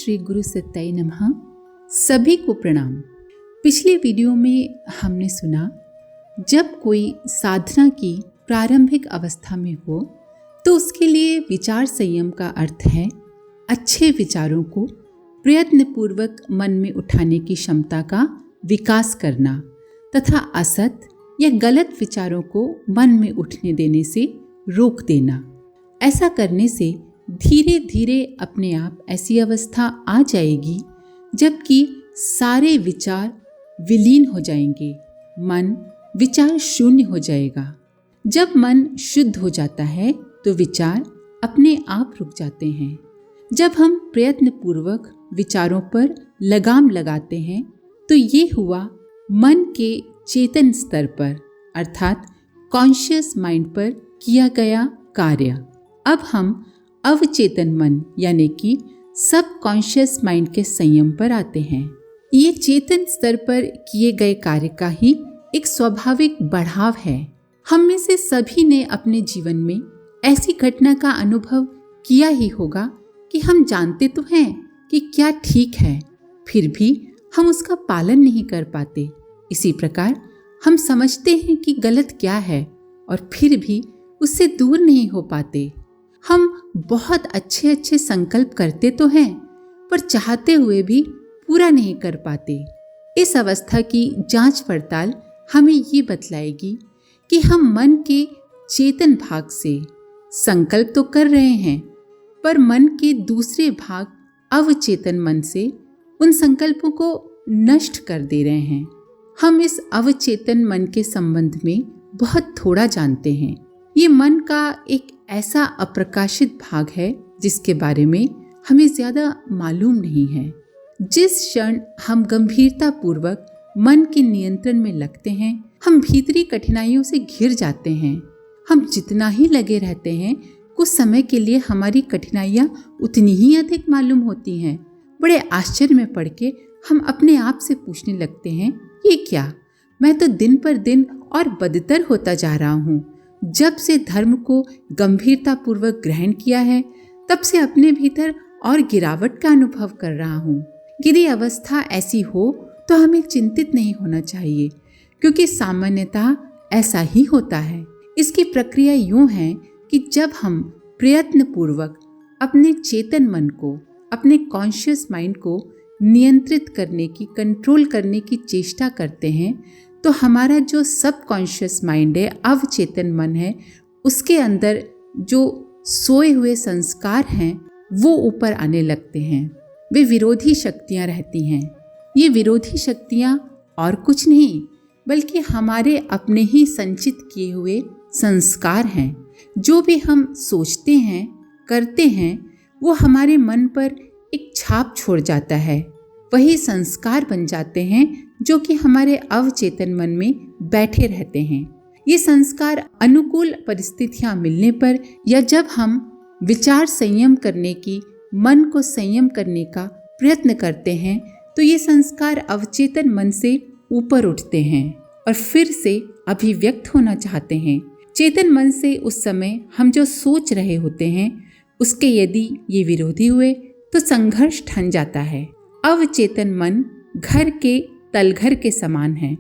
श्री गुरु सत्ताई नमः। सभी को प्रणाम। पिछले वीडियो में हमने सुना, जब कोई साधना की प्रारंभिक अवस्था में हो तो उसके लिए विचार संयम का अर्थ है अच्छे विचारों को प्रयत्नपूर्वक मन में उठाने की क्षमता का विकास करना तथा असत या गलत विचारों को मन में उठने देने से रोक देना। ऐसा करने से धीरे धीरे अपने आप ऐसी अवस्था आ जाएगी जबकि सारे विचार विलीन हो जाएंगे, मन विचार शून्य हो जाएगा। जब मन शुद्ध हो जाता है तो विचार अपने आप रुक जाते हैं। जब हम प्रयत्नपूर्वक विचारों पर लगाम लगाते हैं तो ये हुआ मन के चेतन स्तर पर अर्थात कॉन्शियस माइंड पर किया गया कार्य। अब हम अवचेतन मन यानी कि सब कॉन्शियस माइंड के संयम पर आते हैं। ये चेतन स्तर पर किए गए कार्य का ही एक स्वाभाविक बढ़ाव है। हम में से सभी ने अपने जीवन में ऐसी घटना का अनुभव किया ही होगा कि हम जानते तो हैं कि क्या ठीक है, फिर भी हम उसका पालन नहीं कर पाते। इसी प्रकार हम समझते हैं कि गलत क्या है और फिर भी उससे दूर नहीं हो पाते। हम बहुत अच्छे संकल्प करते तो हैं पर चाहते हुए भी पूरा नहीं कर पाते। इस अवस्था की जांच पड़ताल हमें ये बतलाएगी कि हम मन के चेतन भाग से संकल्प तो कर रहे हैं पर मन के दूसरे भाग अवचेतन मन से उन संकल्पों को नष्ट कर दे रहे हैं। हम इस अवचेतन मन के संबंध में बहुत थोड़ा जानते हैं। ये मन का एक ऐसा अप्रकाशित भाग है जिसके बारे में हमें ज्यादा मालूम नहीं है। जिस क्षण हम गंभीरता पूर्वक मन के नियंत्रण में लगते हैं, हम भीतरी कठिनाइयों से घिर जाते हैं। हम जितना ही लगे रहते हैं, कुछ समय के लिए हमारी कठिनाइयाँ उतनी ही अधिक मालूम होती हैं। बड़े आश्चर्य में पड़ के हम अपने आप से पूछने लगते हैं, ये क्या, मैं तो दिन पर दिन और बदतर होता जा रहा हूँ। जब से धर्म को गंभीरता पूर्वक ग्रहण किया है तब से अपने भीतर और गिरावट का अनुभव कर रहा हूँ। यदि अवस्था ऐसी हो तो हमें चिंतित नहीं होना चाहिए, क्योंकि सामान्यतः ऐसा ही होता है। इसकी प्रक्रिया यूं है कि जब हम प्रयत्न पूर्वक अपने चेतन मन को, अपने कॉन्शियस माइंड को नियंत्रित करने की, कंट्रोल करने की चेष्टा करते हैं तो हमारा जो सब कॉन्शियस माइंड है, अवचेतन मन है, उसके अंदर जो सोए हुए संस्कार हैं वो ऊपर आने लगते हैं। वे विरोधी शक्तियाँ रहती हैं। ये विरोधी शक्तियाँ और कुछ नहीं बल्कि हमारे अपने ही संचित किए हुए संस्कार हैं। जो भी हम सोचते हैं, करते हैं, वो हमारे मन पर एक छाप छोड़ जाता है। वही संस्कार बन जाते हैं जो कि हमारे अवचेतन मन में बैठे रहते हैं। ये संस्कार अनुकूल परिस्थितियां मिलने पर या जब हम विचार संयम करने की, मन को संयम करने का प्रयत्न करते हैं तो ये संस्कार अवचेतन मन से ऊपर उठते हैं और फिर से अभिव्यक्त होना चाहते हैं। चेतन मन से उस समय हम जो सोच रहे होते हैं उसके यदि ये विरोधी हुए तो संघर्ष ठन जाता है। अवचेतन मन घर के तलघर के समान है।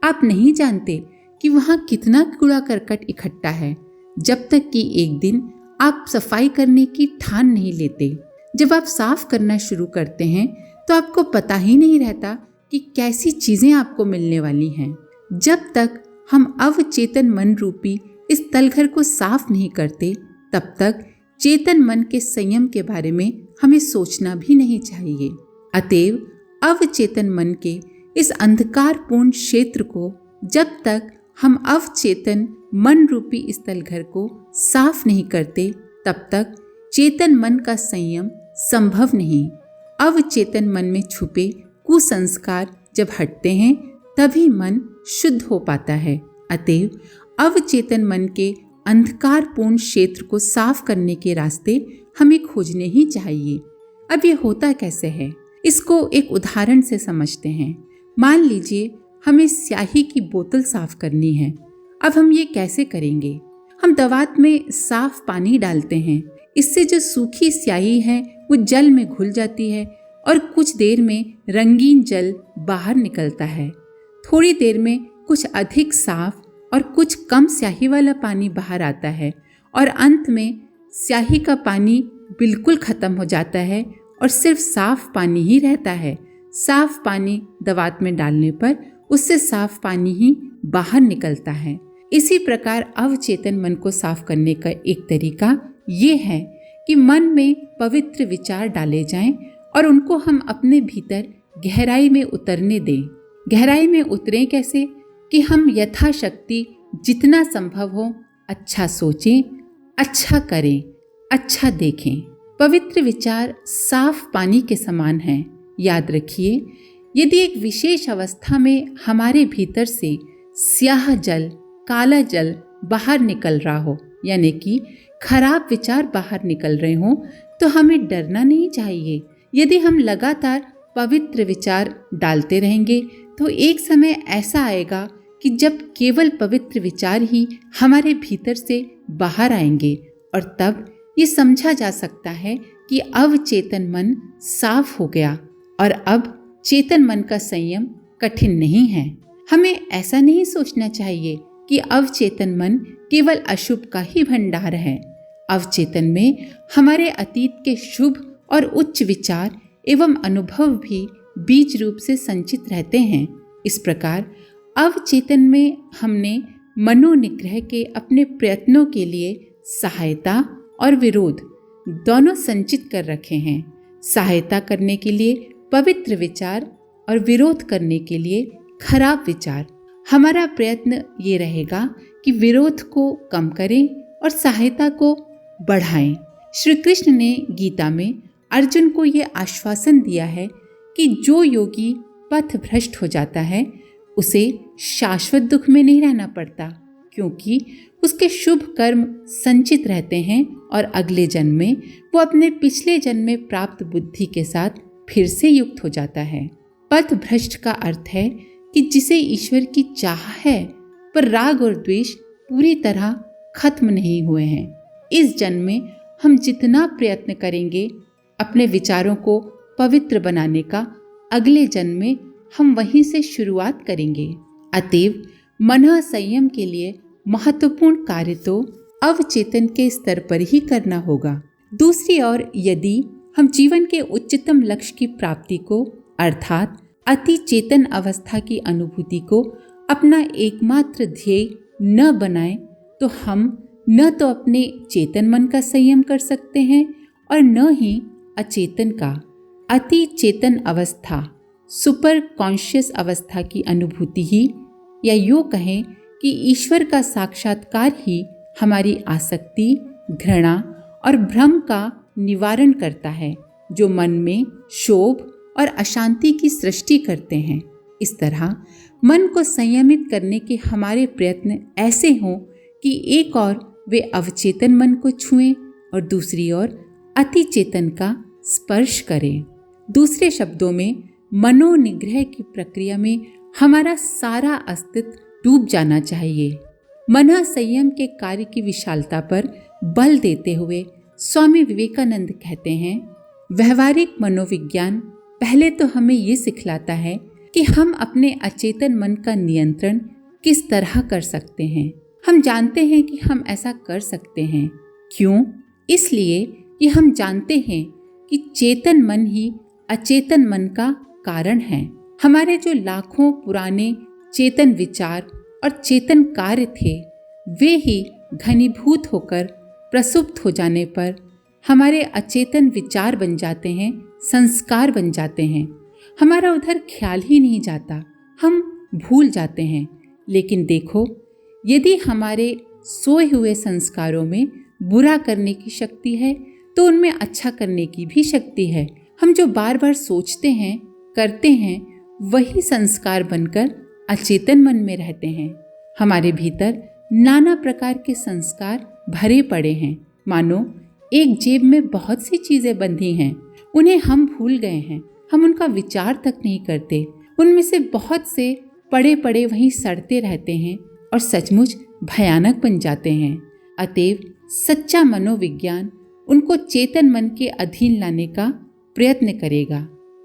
आप नहीं जानते कि वहाँ कितना कूड़ा करकट इकट्ठा है जब तक कि एक दिन आप सफाई करने की ठान नहीं लेते। जब आप साफ करना शुरू करते हैं तो आपको पता ही नहीं रहता कि कैसी चीजें आपको मिलने वाली हैं। जब तक हम अवचेतन मन रूपी इस तलघर को साफ नहीं करते तब तक चेतन मन के संयम के बारे में हमें सोचना भी नहीं चाहिए। अतएव अवचेतन मन के इस अंधकारपूर्ण क्षेत्र को जब तक हम अवचेतन मन रूपी इस तलघर को साफ नहीं करते तब तक चेतन मन का संयम संभव नहीं। अवचेतन मन में छुपे कुसंस्कार जब हटते हैं तभी मन शुद्ध हो पाता है। अतएव अवचेतन मन के अंधकारपूर्ण क्षेत्र को साफ करने के रास्ते हमें खोजने ही चाहिए। अब ये होता कैसे है, इसको एक उदाहरण से समझते हैं। मान लीजिए हमें स्याही की बोतल साफ करनी है। अब हम ये कैसे करेंगे? हम दवात में साफ पानी डालते हैं। इससे जो सूखी स्याही है वो जल में घुल जाती है और कुछ देर में रंगीन जल बाहर निकलता है। थोड़ी देर में कुछ अधिक साफ और कुछ कम स्याही वाला पानी बाहर आता है और अंत में स्याही का पानी बिल्कुल खत्म हो जाता है और सिर्फ साफ पानी ही रहता है। साफ पानी दवात में डालने पर उससे साफ पानी ही बाहर निकलता है। इसी प्रकार अवचेतन मन को साफ करने का एक तरीका ये है कि मन में पवित्र विचार डाले जाएं और उनको हम अपने भीतर गहराई में उतरने दें। गहराई में उतरें कैसे? कि हम यथाशक्ति जितना संभव हो अच्छा सोचें, अच्छा करें, अच्छा देखें। पवित्र विचार साफ पानी के समान हैं। याद रखिए, यदि एक विशेष अवस्था में हमारे भीतर से स्याह जल, काला जल बाहर निकल रहा हो, यानी कि खराब विचार बाहर निकल रहे हों, तो हमें डरना नहीं चाहिए। यदि हम लगातार पवित्र विचार डालते रहेंगे तो एक समय ऐसा आएगा कि जब केवल पवित्र विचार ही हमारे भीतर से बाहर आएंगे और तब ये समझा जा सकता है कि अवचेतन मन साफ हो गया और अब चेतन मन का संयम कठिन नहीं है। हमें ऐसा नहीं सोचना चाहिए कि अवचेतन मन केवल अशुभ का ही भंडार है। अवचेतन में हमारे अतीत के शुभ और उच्च विचार एवं अनुभव भी बीज रूप से संचित रहते हैं। इस प्रकार अवचेतन में हमने मनोनिग्रह के अपने प्रयत्नों के लिए सहायता और विरोध दोनों संचित कर रखे हैं। सहायता करने के लिए पवित्र विचार और विरोध करने के लिए खराब विचार। हमारा प्रयत्न ये रहेगा कि विरोध को कम करें और सहायता को बढ़ाएं। श्री कृष्ण ने गीता में अर्जुन को ये आश्वासन दिया है कि जो योगी पथ भ्रष्ट हो जाता है उसे शाश्वत दुख में नहीं रहना पड़ता, क्योंकि उसके शुभ कर्म संचित रहते हैं और अगले जन्म में वो अपने पिछले जन्म में प्राप्त बुद्धि के साथ फिर से युक्त हो जाता है। पथ भ्रष्ट का अर्थ है कि जिसे ईश्वर की चाह है पर राग और द्वेष पूरी तरह खत्म नहीं हुए हैं। इस जन्म में हम जितना प्रयत्न करेंगे अपने विचारों को पवित्र बनाने का, अगले जन्म में हम वहीं से शुरुआत करेंगे। अतएव मन संयम के लिए महत्वपूर्ण कार्य तो अवचेतन के स्तर पर ही करना होगा। दूसरी ओर यदि हम जीवन के उच्चतम लक्ष्य की प्राप्ति को अर्थात अति चेतन अवस्था की अनुभूति को अपना एकमात्र ध्येय न बनाएं तो हम न तो अपने चेतन मन का संयम कर सकते हैं और न ही अचेतन का। अति चेतन अवस्था, सुपर कॉन्शियस अवस्था की अनुभूति ही, या यूँ कहें कि ईश्वर का साक्षात्कार ही हमारी आसक्ति, घृणा और भ्रम का निवारण करता है, जो मन में क्षोभ और अशांति की सृष्टि करते हैं। इस तरह मन को संयमित करने के हमारे प्रयत्न ऐसे हों कि एक ओर वे अवचेतन मन को छुएं और दूसरी ओर अति चेतन का स्पर्श करें। दूसरे शब्दों में मनोनिग्रह की प्रक्रिया में हमारा सारा अस्तित्व डूब जाना चाहिए। मन संयम के कार्य की विशालता पर बल देते हुए स्वामी विवेकानंद कहते हैं, व्यवहारिक मनोविज्ञान पहले तो हमें ये सिखलाता है कि हम अपने अचेतन मन का नियंत्रण किस तरह कर सकते हैं। हम जानते हैं कि हम ऐसा कर सकते हैं। क्यों? इसलिए कि हम जानते हैं कि चेतन मन ही अचेतन मन का कारण है। हमारे जो लाखों पुराने चेतन विचार और चेतन कार्य थे, वे ही घनीभूत होकर प्रसुप्त हो जाने पर हमारे अचेतन विचार बन जाते हैं, संस्कार बन जाते हैं। हमारा उधर ख्याल ही नहीं जाता, हम भूल जाते हैं। लेकिन देखो, यदि हमारे सोए हुए संस्कारों में बुरा करने की शक्ति है तो उनमें अच्छा करने की भी शक्ति है। हम जो बार बार सोचते हैं, करते हैं, वही संस्कार बनकर अचेतन मन में रहते हैं। हमारे भीतर नाना प्रकार के संस्कार भरे पड़े हैं। मानो एक जेब में बहुत सी चीजें बंधी हैं, उन्हें हम भूल गए हैं, हम उनका विचार तक नहीं करते। उनमें से बहुत से पड़े पड़े वहीं सड़ते रहते हैं और सचमुच भयानक बन जाते हैं। अतएव सच्चा मनोविज्ञान उनको चेतन मन के अधीन लाने का प्रयत्न करेगा।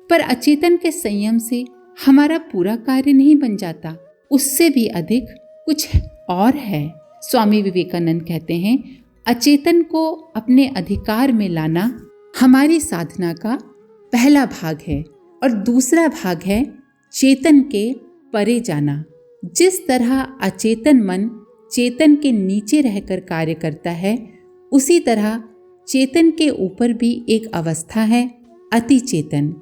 पर अचेतन के संयम से हमारा पूरा कार्य नहीं बन जाता, उससे भी अधिक कुछ और है। स्वामी विवेकानंद कहते हैं, अचेतन को अपने अधिकार में लाना हमारी साधना का पहला भाग है और दूसरा भाग है चेतन के परे जाना। जिस तरह अचेतन मन चेतन के नीचे रहकर कार्य करता है, उसी तरह चेतन के ऊपर भी एक अवस्था है, अति चेतन।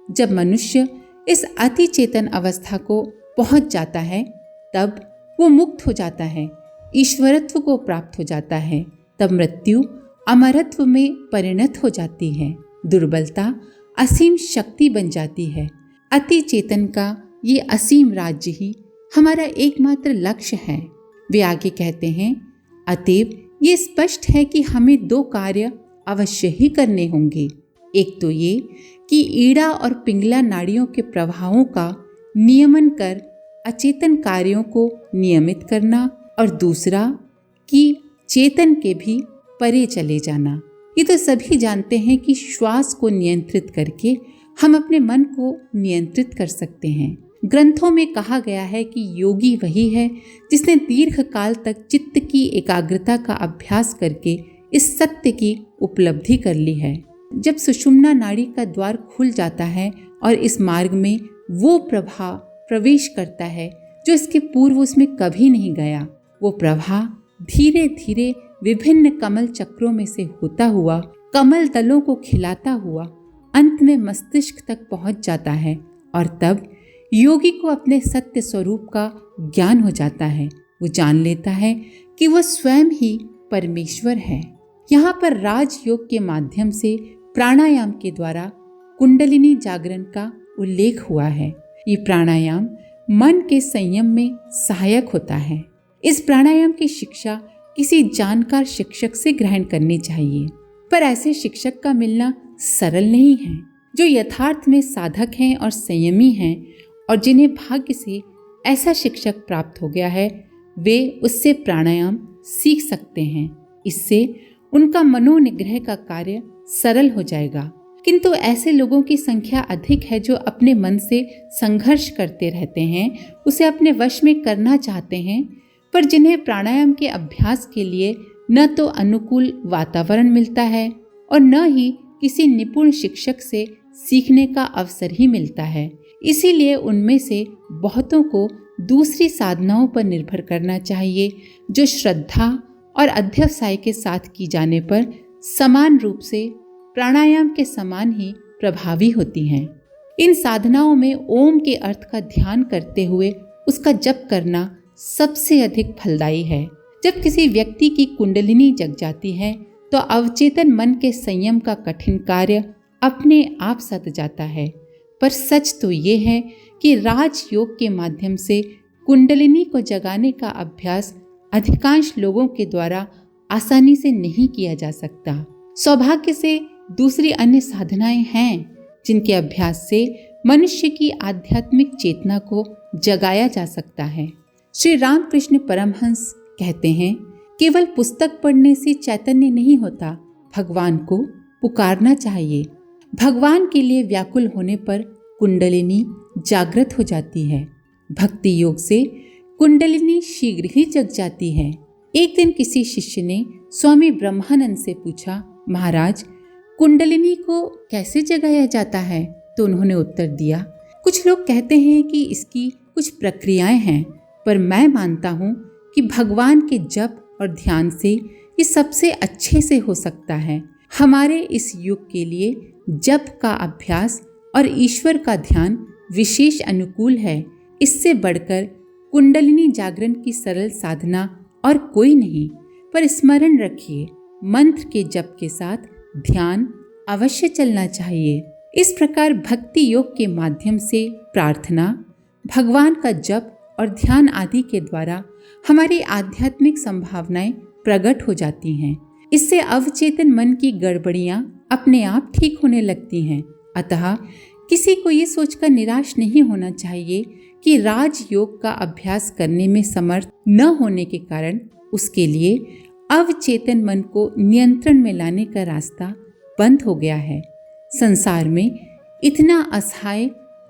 जब मनुष्य इस अति चेतन अवस्था को पहुंच जाता है, तब वो मुक्त हो जाता है, ईश्वरत्व को प्राप्त हो जाता है। तब मृत्यु अमरत्व में परिणत हो जाती है, दुर्बलता असीम शक्ति बन जाती है। अति चेतन का ये असीम राज्य ही हमारा एकमात्र लक्ष्य है। वे आगे कहते हैं, अतएव ये स्पष्ट है कि हमें दो कार्य अवश्य ही करने होंगे। एक तो ये कि ईड़ा और पिंगला नाड़ियों के प्रभावों का नियमन कर अचेतन कार्यों को नियमित करना, और दूसरा कि चेतन के भी परे चले जाना। ये तो सभी जानते हैं कि श्वास को नियंत्रित करके हम अपने मन को नियंत्रित कर सकते हैं। ग्रंथों में कहा गया है कि योगी वही है जिसने दीर्घ काल तक चित्त की एकाग्रता का अभ्यास करके इस सत्य की उपलब्धि कर ली है। जब सुषुम्ना नाड़ी का द्वार खुल जाता है और इस मार्ग में वो प्रवाह प्रवेश करता है जो इसके पूर्व उसमें कभी नहीं गया, वो प्रवाह धीरे धीरे विभिन्न कमल चक्रों में से होता हुआ कमल दलों को खिलाता हुआ अंत में मस्तिष्क तक पहुंच जाता है, और तब योगी को अपने सत्य स्वरूप का ज्ञान हो जाता है। वो जान लेता है कि वह स्वयं ही परमेश्वर है। यहाँ पर राजयोग के माध्यम से प्राणायाम के द्वारा कुंडलिनी जागरण का उल्लेख हुआ है। ये प्राणायाम मन के संयम में सहायक होता है। इस प्राणायाम की शिक्षा किसी जानकार शिक्षक से ग्रहण करनी चाहिए, पर ऐसे शिक्षक का मिलना सरल नहीं है। जो यथार्थ में साधक हैं और संयमी हैं और जिन्हें भाग्य से ऐसा शिक्षक प्राप्त हो गया है, वे उससे प्राणायाम सीख सकते हैं। इससे उनका मनोनिग्रह का कार्य सरल हो जाएगा। किंतु ऐसे लोगों की संख्या अधिक है जो अपने मन से संघर्ष करते रहते हैं, उसे अपने वश में करना चाहते हैं, पर जिन्हें प्राणायाम के अभ्यास के लिए न तो अनुकूल वातावरण मिलता है और न ही किसी निपुण शिक्षक से सीखने का अवसर ही मिलता है। इसीलिए उनमें से बहुतों को दूसरी साधनाओं पर निर्भर करना चाहिए, जो श्रद्धा और अध्यवसाय के साथ की जाने पर समान रूप से प्राणायाम के समान ही प्रभावी होती हैं। इन साधनाओं में ओम के अर्थ का ध्यान करते हुए उसका जप करना सबसे अधिक फलदायी है। जब किसी व्यक्ति की कुंडलिनी जग जाती है तो अवचेतन मन के संयम का कठिन कार्य अपने आप सध जाता है। पर सच तो ये है कि राजयोग के माध्यम से कुंडलिनी को जगाने का अभ्यास अधिकांश लोगों के द्वारा आसानी से नहीं किया जा सकता। सौभाग्य से दूसरी अन्य साधनाएं हैं जिनके अभ्यास से मनुष्य की आध्यात्मिक चेतना को जगाया जा सकता है। श्री रामकृष्ण परमहंस कहते हैं, केवल पुस्तक पढ़ने से चैतन्य नहीं होता, भगवान को पुकारना चाहिए। भगवान के लिए व्याकुल होने पर कुंडलिनी जागृत हो जाती है। भक्ति योग से कुंडलिनी शीघ्र ही जग जाती है। एक दिन किसी शिष्य ने स्वामी ब्रह्मानंद से पूछा, महाराज, कुंडलिनी को कैसे जगाया जाता है? तो उन्होंने उत्तर दिया, कुछ लोग कहते हैं कि इसकी कुछ प्रक्रियाएं हैं, पर मैं मानता हूँ कि भगवान के जप और ध्यान से ये सबसे अच्छे से हो सकता है। हमारे इस युग के लिए जप का अभ्यास और ईश्वर का ध्यान विशेष अनुकूल है। इससे बढ़कर कुंडलिनी जागरण की सरल साधना और कोई नहीं। पर स्मरण रखिए, मंत्र के जप के साथ ध्यान अवश्य चलना चाहिए। इस प्रकार भक्ति योग के माध्यम से प्रार्थना, भगवान का जप और ध्यान आदि के द्वारा हमारी आध्यात्मिक संभावनाएं प्रकट हो जाती हैं। इससे अवचेतन मन की गड़बड़ियां अपने आप ठीक होने लगती हैं। अतः किसी को ये सोचकर निराश नहीं होना चाहिए कि राजयोग का अभ्यास करने में समर्थ न होने के कारण उसके लिए अवचेतन मन को नियंत्रण में लाने का रास्ता बंद हो गया है। संसार में इतना असहाय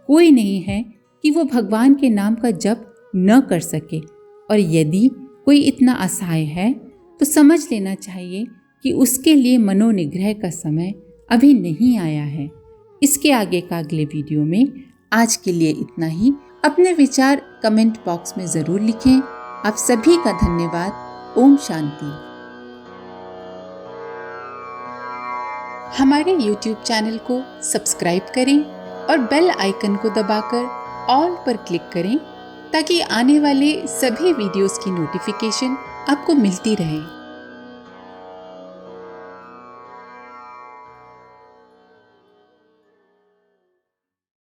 कोई नहीं है कि वो भगवान के नाम का जप न कर सके, और यदि कोई इतना असहाय है तो समझ लेना चाहिए कि उसके लिए मनोनिग्रह का समय अभी नहीं आया है। इसके आगे का अगले वीडियो में। आज के लिए इतना ही। अपने विचार कमेंट बॉक्स में ज़रूर लिखें। आप सभी का धन्यवाद। ओम शांति। हमारे YouTube चैनल को सब्सक्राइब करें और बेल आइकन को दबाकर ऑल पर क्लिक करें ताकि आने वाले सभी वीडियोस की नोटिफिकेशन आपको मिलती रहे।